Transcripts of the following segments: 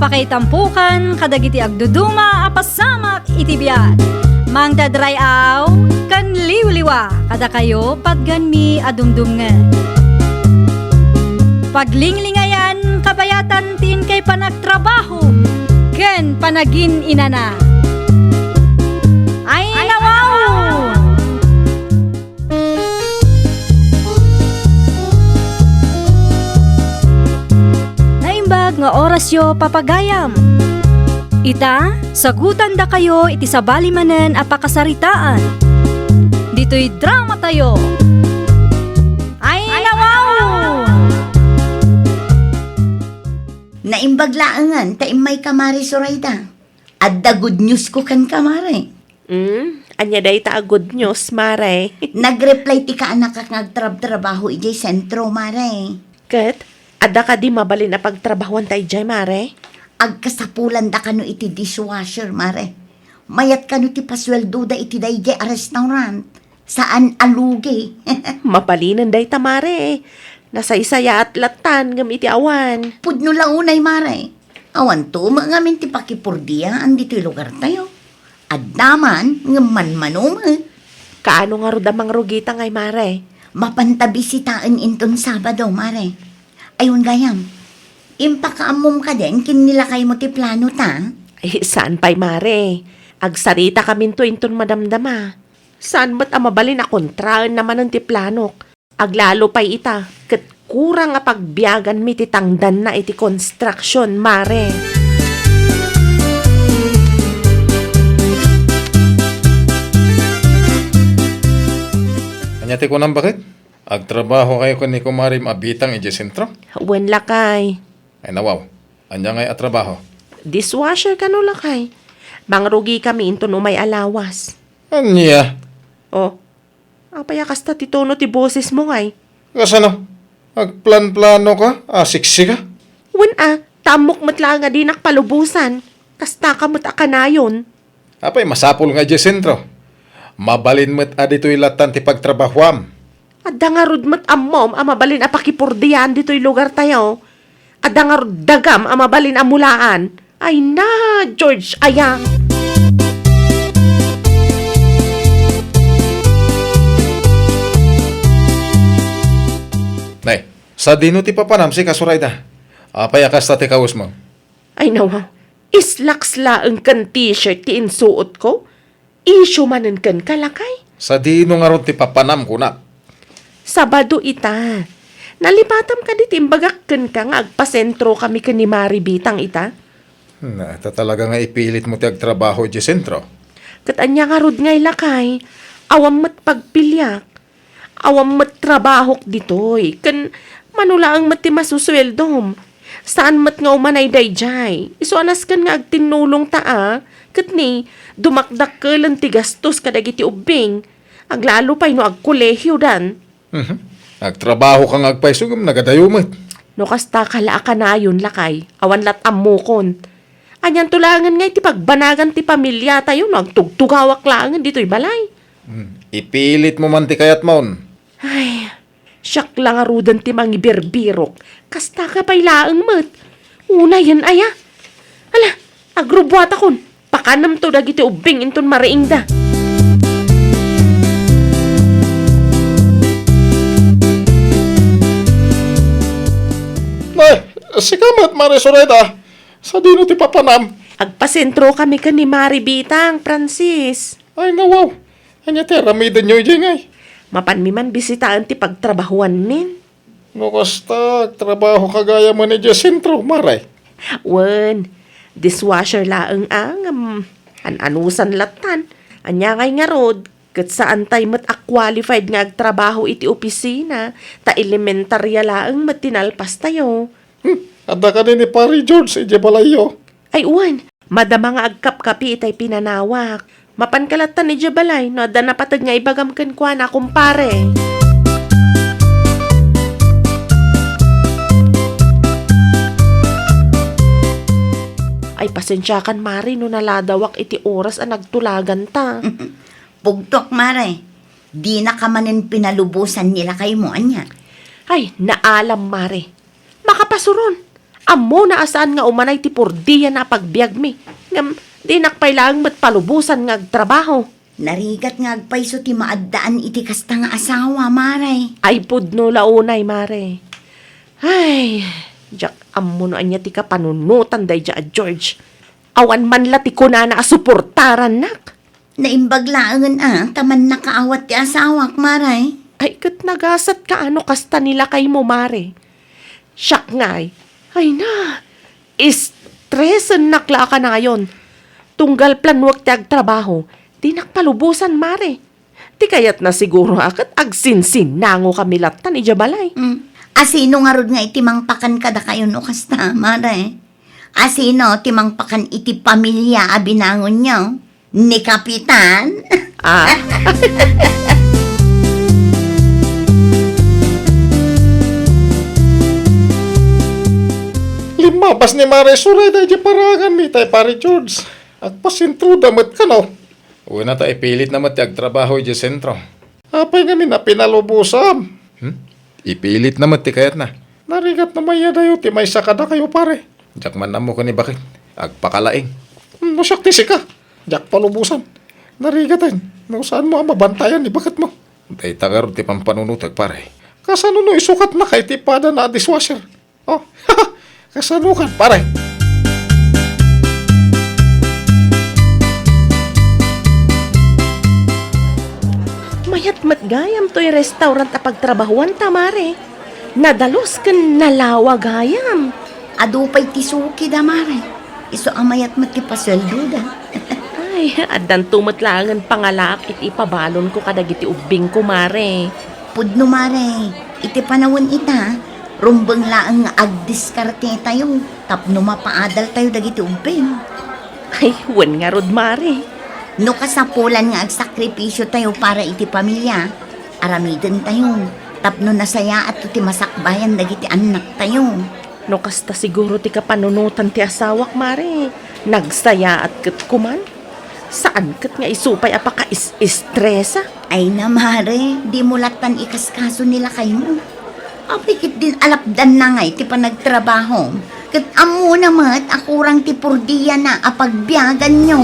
Apakaitampukan kadagiti agduduma apasamak iti biat. Mangdadrayaw kan liwliwa kada kayo patgan mi adumdumngen. Paglinglingayan kabayatan tin kay panagtrabaho ken panagin inana. Ay nawaw! Naimbag nga orasyo papagayam. Ita, sagutan da kayo iti sabali manen apakasaritaan. Dito'y drama tayo. Ay nawaw! Naimbag laangan, taimay kamari Sorayda. Adda good news ko kan kamari. Anya day ta good news, mare. Nag-reply ti ka anak kang nagtrabaho ijay sentro, mare. Kat, ada ka di mabalin na pagtrabahuan tayo jay, mare? Agkasapulan da kano iti dishwasher, mare. Mayat kano ti pasweldo da iti dayjay a restaurant. Saan alugi? Mapalinan day ta, mare. Nasa isaya at latan ngam iti awan. Pudno launay, mare. Awan to, mangamin ti pakipurdiya, andito lugar tayo. Addaman, ngaman manoma. Kaano nga ro damang rugita ngay, mare? Mapantabisitaan inton Sabado, mare. Ayun gayam, impakaamom ka din, kinilakay mo ti plano ta. Ay, saan pa'y, mare? Agsarita kami to inton madamdama. Saan ba't amabalin na kontraan naman ang ti planok? Aglalo pa'y ita, kat kurang nga pagbiyagan mi ti tangdan na iti construction, mare. Anyate ko nang bakit? Agtrabaho kayo ni kumarim abitang ije sentro? Wen lakay. Ay nawaw, anya ngay atrabaho. Dishwasher ka no lakay. Mangrugi kami inton umay alawas. Anya? Oh, apaya kasta ti tono ti boses mo ngay. Kasano? Agplan-plano ka? Siksi ka? Wen tamok matla nga di nakpalubusan. Kasta ka mat akanayon. Apay masapol nga ije sentro. Mabalin mo't adito'y latan ti pagtrabahuam. Adda nga rod mat ammom amabalin apakipurdiyan dito'y lugar tayo. Adda nga rod dagam amabalin amulaan. Ay na, George, ayang. Nay, sa dino ti papanam si Kasurayda. Apay akas ti kaus mo. Ay nawa, islaksla ang kan t-shirt ti insuot ko. Isyo manen kan kalakay. Sa dino nga ron ti papanam ko na. Sabado ita. Nalipatam ka dit imbagak kan ka nga agpasentro kami kan ni Mari Bitang ita. Ito talaga nga ipilit mo ti agtrabaho ije sentro. Kat anya nga rod ngay lakay. Awam mat pagpilyak. Awam mat trabahok ditoy. Kan manulaang mat ti masusweldom. Saan mat nga umanay dayjay. Iso anas kan nga agtinulong taa. Kat ni, dumakdak ka lang ti gastos kadagiti ubing. Aglalo pa'y no agkolehyo dan. Agtrabaho kang agpaisugam, nagadayumit. No kasta kala ka na yun lakay. Awan lat amukon. Anyan tulangan nga iti pagbanagan ti pamilya tayo no agtugtugawak langan dito'y balay. Ipilit mo man ti kayat maun. Ay, siyak lang arudan ti mangiberbirok. Kasta ka pa'y laang mat. Una yan aya. Ala, agrubwat akon. Pakanam to dagiti ubing inton mariing da. Nay, sikamat Marisoreda. Sa dino ti papanam. Agpasentro kami ka ni Mari Bitang, Francis. Ay nawaw. Anya ti ramidan nyo ije ngay. Mapanmiman bisitaan ti pagtrabahuan nin. No kasta, trabaho kagaya mo ni ije sentro, maray. Wen, dishwasher laeng anusan latan. Anya ngay nga rod, kat saan tayo mat qualified nga agtrabaho iti opisina, ta elementarya laeng mat tinalpas tayo. Ada ka ni Pari George, ije balayo. Ay uwan, madama nga agkap-kapi itay pinanawak. Mapankalatan ni Jabalay, no da napatag nga ibagam ken kwa na kumpare. Ay pasensya kan Mari no naladawak iti oras ang nagtulagan ta. Pugtok, mare. Di na ka manin pinalubusan nila kay mo, anya. Ay, naalam Mari. Makapasuron. Amo na asaan nga umanay ti pordiya na pagbiag mi. Ngam, di nakpailang mat palubusan nga agtrabaho. Narigat nga agpayso ti maaddaan iti kasta nga asawa, Maray. Ay pudno launay, mare. Ay, jak amo no anya ti kapanunutan day ja George. Awan man lati ko na asuportaran nak. Naimbaglaangan taman nakaawat ti asawak, Maray. Ay, kat nagasat ka ano kasta nila kay mo, mare. Siyak nga ay na, istresan nakla ka na ngayon. Tunggal planwag ti agtrabaho, di nakpalubusan, mare. Di kayat na siguro akat agsinsin nango kami latan ija balay. Asino nga rod nga iti mangpakan kada kayo no kasta, Maray. Asino ti mangpakan iti pamilya abinangon nyo? Ni Kapitan? Ah, Limabas ni Mare Suray dahil di parangan ni tayo pare George. Agpasintro damat ka no. Una tayo ipilit naman ti agtrabaho di sentro. Apay nga na pinalubusan. Ipilit naman ti kayat na. Narigat na maya dayo ti may sakada kayo pare. Diyak man namo ka ni bakit. Agpakalaing. Nasyak ti sika. Diyak palubusan. Narigatan. No saan mo ang mabantayan ni bakit mo. Day tagar ti pampanunutag pare. Kasano no isukat na kay tipada na dishwasher. Oh, kasanukan pare. mayat matgayam to'y restaurant a pagtrabahuan tamare. Nadalos ken nalawa gayam. Adupay ti suki da, Maray. Iso amayat matipasweldo da. Ay, adan tumatlangan pangalak iti ipabalon ko kadagiti ubing ko, mare. Pudno, Maray. Iti panawon ita, rumbeng laang agdiskarte tayo. Tapno mapaadal tayo dagiti ubing. Ay, wen nga rod, mare. No kasapulan nga agsakripisyo tayo para iti pamilya. Aramiden tayo. Tapno nasaya at ti masakbayan dagiti anak tayo. No kasta siguro ti kapanunutan ti asawak, mare. Nagsaya at ket kuman. Saan ket nga isupay apaka is-estresa? Ay na, Mare, di mo latan ikaskaso nila kayo mo. Apikit din alapdan na ngay ti panagtrabaho. Kat amo namat akurang ti purdiya na apagbiagan nyo.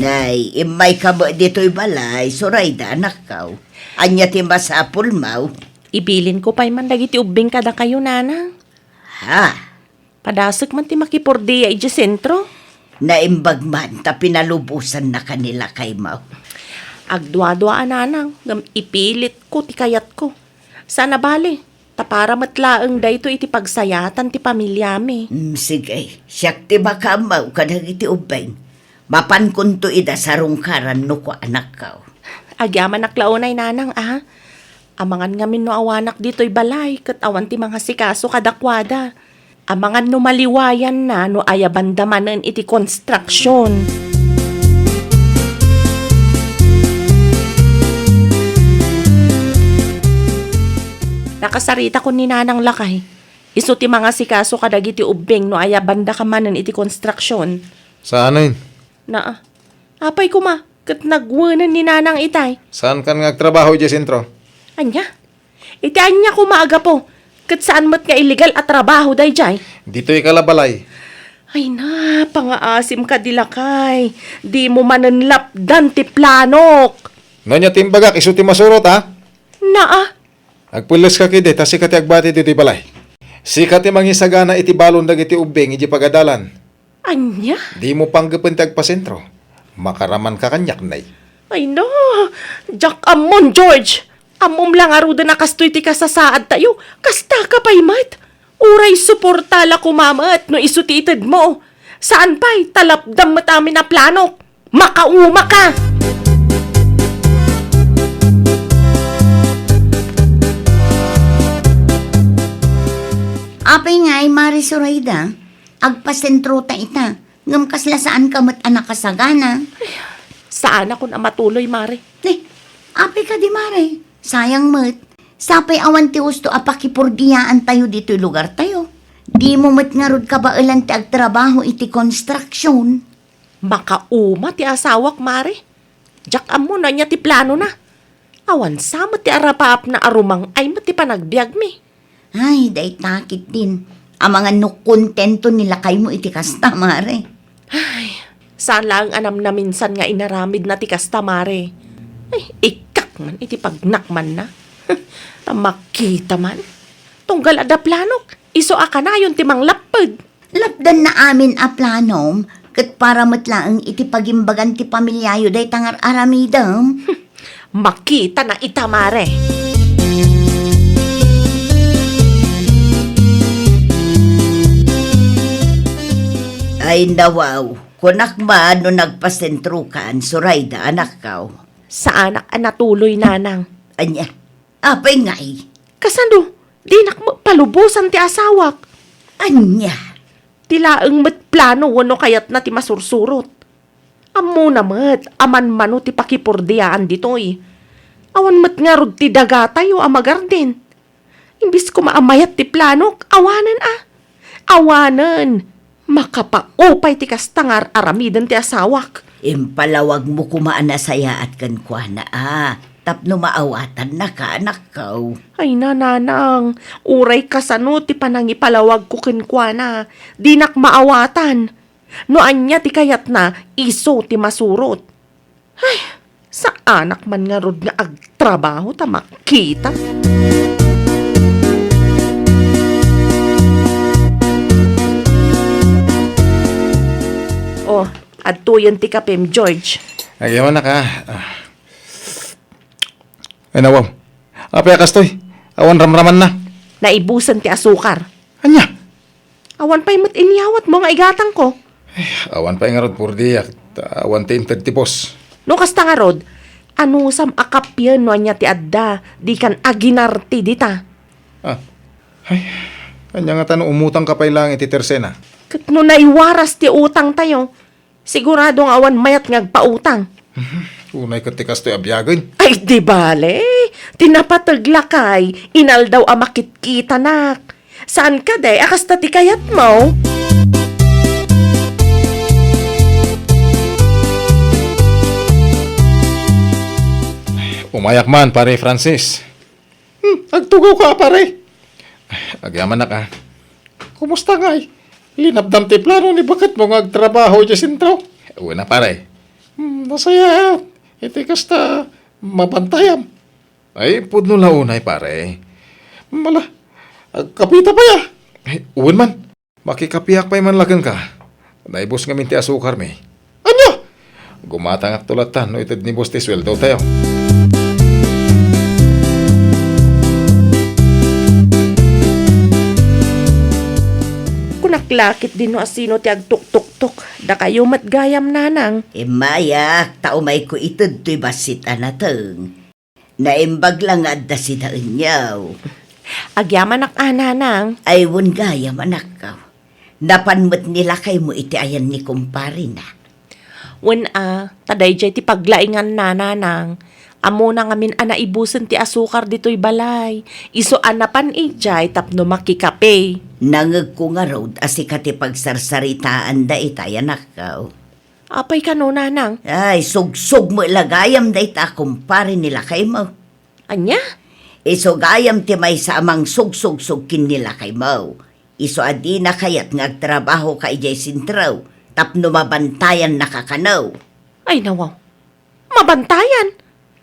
Nay, imay ka ba dito'y balay? Surayda, nakaw. Anya ti masapul maw. Ibilin ko pa'y man dagiti ubing kada kayo, nana. Ha? Padasok man ti makipurdiya iti sentro. Naimbag man, ta pinalubusan na kanila kay maw. Agdwa-dwa ananang, ngam ipilit ko ti kayat ko. Sana bali, tapara matlaang dayto iti pagsayatan ti pamilyami. Sige, siyak ti baka maw kadag iti ubeng. Mapan kunto ida sarungkaran no ko anak kaw. Agyaman naklaonay nanang, Amangan ngamin no awanak dito'y balay, kat awan ti mga sikaso kadakwada. Amangan no maliwayan na no ayabandamanan iti konstruksyon. Nakasarita ko ni nanang lakay. Isu ti mga sikaso kadagiti ubing no ayabanda kamanan iti konstruksyon. Saan yun? Apay ko ma, kat nagwanan ni nanang itay. Saan ka nga trabaho di sentro? Anya? Iti anya ko maaga po. Kat saan mat nga illegal at trabaho day jay? Dito ikalabalay. Ay na, pangaasim ka dilakay. Di mo mananlapdan ti planok. Nonya timbagak, isu ti masurot ha? Agpulis ka kide, ta sikat agbati dito balay. Sikat ti mangisagana iti balon dagiti ubing iti pagadalan. Anya? Di mo panggapin ti agpasentro. Makaraman ka kanyak nay. Ay na, Jack Amon, George. Amom lang aruda na kastoy ti kasasaad tayo. Kasta ka pa'y mat. Uray suportala ko mamat no isutitid mo. Saan pa'y talapdam matami na planok? Makauma ka! Apay nga ay Mari Surayda, agpasentro ta ita. Ngam kasla saan ka mat anak kasagana. Saan ako na matuloy, Mare? Apay ka di, Mari. Sayang mat, sapay awan ti usto apakipurdiyaan tayo dito'y lugar tayo. Di mo mat nga rod kabailan ti agtrabaho iti construction. Makauma ti asawak, Mare. Jack Amon na niya ti plano na. Awan samot ti arapaap na arumang ay mati panagbiag mi. Ay, day takit din. Ang mga nukontento nila kay mo iti kasta, mare. Saan lang anam na minsan nga inaramid na ti kastamare. Ay, ikak man, iti pagnakman na. Tamakita man. Tunggal ada planok, iso akanayon ti manglapad. Lapdan na amin a planom, kat para matlaang iti pagimbagan ti pamilyayo day tangar aramidam. Makita na itamare. Ay, nawaw. Kunak ba no nagpasentro kan, Surayda, anak kaw? Sa anak anatuloy nanang. Anya, apay ngay. Kasano, di nak palubusan ti asawak. Anya, Tilaang met plano wano kayat na ti masursurot. Amo na met, aman mano ti pakipordiyaan ditoy. Awan met nga rod ti dagatayo amagarden. Imbis ko maamayat ti planok, awanan Awanan. Makapaupay ti kastangar aramidan ti asawak. impalawag mo kumaan na saya at kankwa na tapno maawatan na ka, anak kaw. Ay nananang, uray kasano ti panangipalawag ko kenkwana. Dinak maawatan. No anya ti kayat na iso ti masurot. Ay, sa anak man nga rod nga agtrabaho ta makita. Oh, adtuyan ti kapim, George. Ayaman na ka. Ay nawaw. Apay kastoy. Awan ramraman na. Naibusan ti asukar. Anya? Awan pa'y mat inyawat mo nga igatang ko. Awan pa nga rod purdi. Awan ti interdipos. No kasta nga rod, ano sam akapyan no anya ti adda, di kan aginarti dita. Ay, kanya nga tanong umutang ka pa lang iti tersena. Kat no naiwaras ti utang tayo, siguradong awan mayat ngagpautang. Unay ka ti kastoy abyagan. Ay di bale, tinapataglakay, inal daw amakitkita nak. Saan ka day, akasta ti kayat mo? Umayak man, pare Francis. Agtugaw ka, pare. Agyaman na ka. Kumusta nga eh? Linabdam ti plano ni bakat mo nga agtrabaho dyan sintro. Una, pare. Masaya. Iti kasta mabantayam. Ay, pudno la unay, pare. Mala, agkapita pa ya. Ay, uwan man. Makikapiyak pa man lagan ka. Naibos nga minti asukar, may. Ano? Gumatang at tulatan, no itad ni boss ti sweldo tayo. Kunaklakit din no asino ti agtuk-tuk-tuk, da kayo matgayam nanang. Mayak, taumay ko itod to'y basit anateng. Naimbag lang adda si daunyaw. Agyaman ak nanang. Ay, wun gayam, anak kaw. Napanmot nila kay mo iti ayan ni kumpari na. Wen taday jay ti paglaingan nanang. Amo na ngamin anaibusan ti asukar dito'y balay. Iso anapan ijay tapno makikape. Nangag ko nga road asikati pagsarsaritaan da itay, anak kaw. Apay ka no nanang. Ay, sugsug mo ilagayam da ita kumpari nila kay mo. Anya? Isugayam ti may sa amang sugsug-sugkin nila kay mo. Iso adi na kayat ngagtrabaho ka ijay sintraw, tapno mabantayan nakakanaw. Ay nawaw. Mabantayan.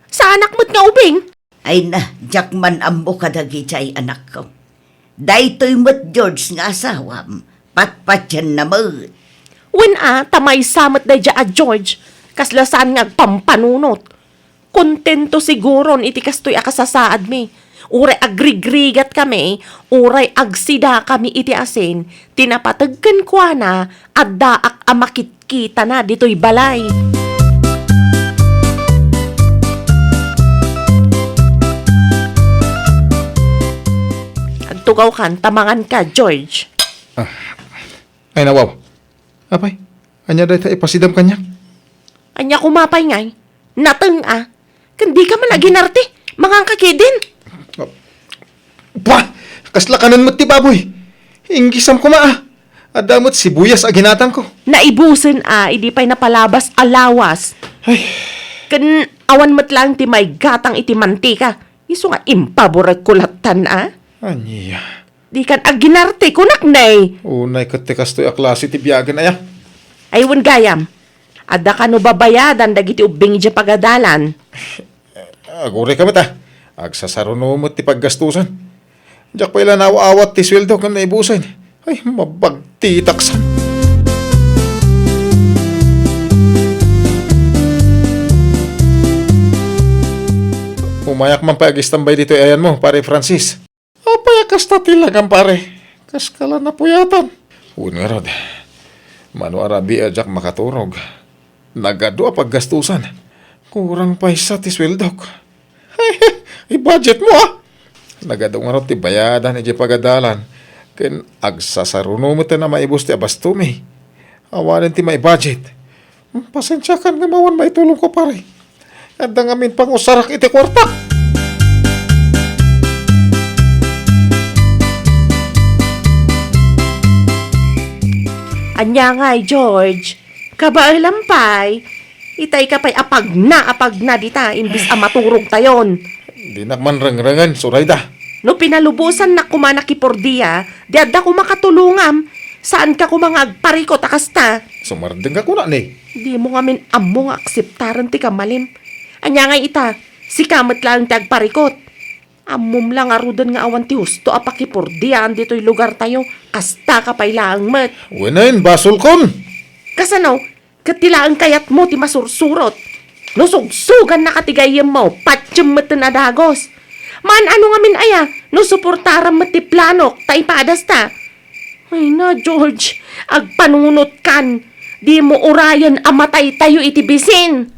Sa anak mo't nga ubing. Ay na, jakman ambo kadagi chay anak ko. Daytoy mo't George nga asawam, patpatyan na mo. Wen tamay samat day a George. Kaslasaan nga pampanunot. Kontento siguron iti kastoy akasasaad mi. Uray agrigrigat kami, uray agsida kami iti asin, tinapatagkan kwa na, adda ak amakitkita na dito'y balay. Agtugaw kan, tamangan ka, George. Ay nawaw. Apay, anya dahi ta ipasidam kanya. Anya kumapay ngay, nateng kandi ka man aginarte, mga kakidin. Bah! Kasla kanan mo't ti baboy. Inggisam ko maa. Adamot sibuyas aginatang ko. Naibusin idi pa'y napalabas alawas. Ay, Kan Awan mat lang ti may gatang iti mantika. Iso nga impaborag kulatan Anya. Di kan aginarte kunak nay. Unay katikas to'y aklase ti biyagan aya. Aywan gayam. Adda ka no babayadan dagiti ubing iti pagadalan. Agure ka mata. Agsasaruno mo ti paggastusan. Diyak pa ilan awat ti sweldo kan naibusan. Ay, mabagtitaksan. Umayak man pa agistambay dito ayan mo, pare Francis. Apay kasta tilagan pare. Kaskala na puyatan. Una rod. Mano arabi ajak makaturog. Nagado paggastusan. Kurang pa isa ti sweldok. Ay, budget mo Nagado nga rod ti bayadan iti pagadalan. Ken agsasaruno mo na maibus ti abastumi. Awanin ti may budget. Pasensya kan nga mawan maitulong ko pare. At ngamin pang usarak iti kwarta. Anya ngay, George. Kabaay lampay. Itay ka pa'y apag na dita, imbis maturog tayon. Di nakman rangrangan, Surayda. No pinalubusan na kumanakipurdiya, di adda ko makatulungam. Saan ka kumangagparikot akasta? Sumardeng ka ko na ni. Di mo ngamin amo nga akseptaran ti kamalim. Anya ngay ita, si kamat lang ti agparikot. Amom lang arudan nga awan ti husto apakipurdiyan dito'y lugar tayo. Kasta ka pa'y laang mat. Winain, basol kon. Kasano, katilaan kayat mo ti masursurot. Nusugsugan na katigayam mo, patsyam mo na dagos. Man ano nga min aya, nusuportaram mo ti planok, taipadas ta. Ay na, George, agpanunot kan. Di mo urayan amatay tayo itibisin.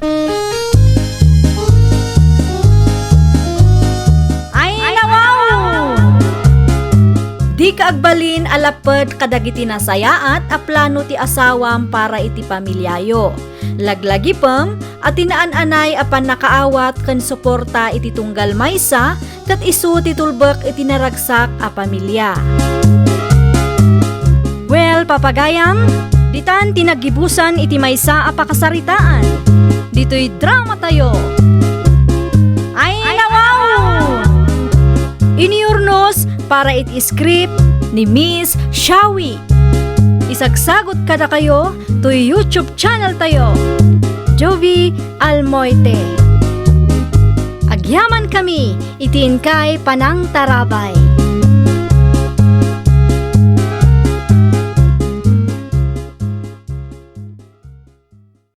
Ay, nawaw! Di ka agbalin alapad kadagiti nasayaat a plano ti asawam para iti pamilyayo. Laglagi pam at tinaan-anay apan nakaawat ken suporta iti tunggal maysa ket isu ti tulbek iti naragsak a pamilya. Well, papagayam, ditan tinagibusan iti maysa a pakasaritaan. Dito'y drama tayo. Ay, nawaw! Iniurnos para iti script ni Miss Shawi. Isagsagot kada kayo to YouTube channel tayo, Jovi Almoite. Agyaman kami, itin kay Panang Tarabay.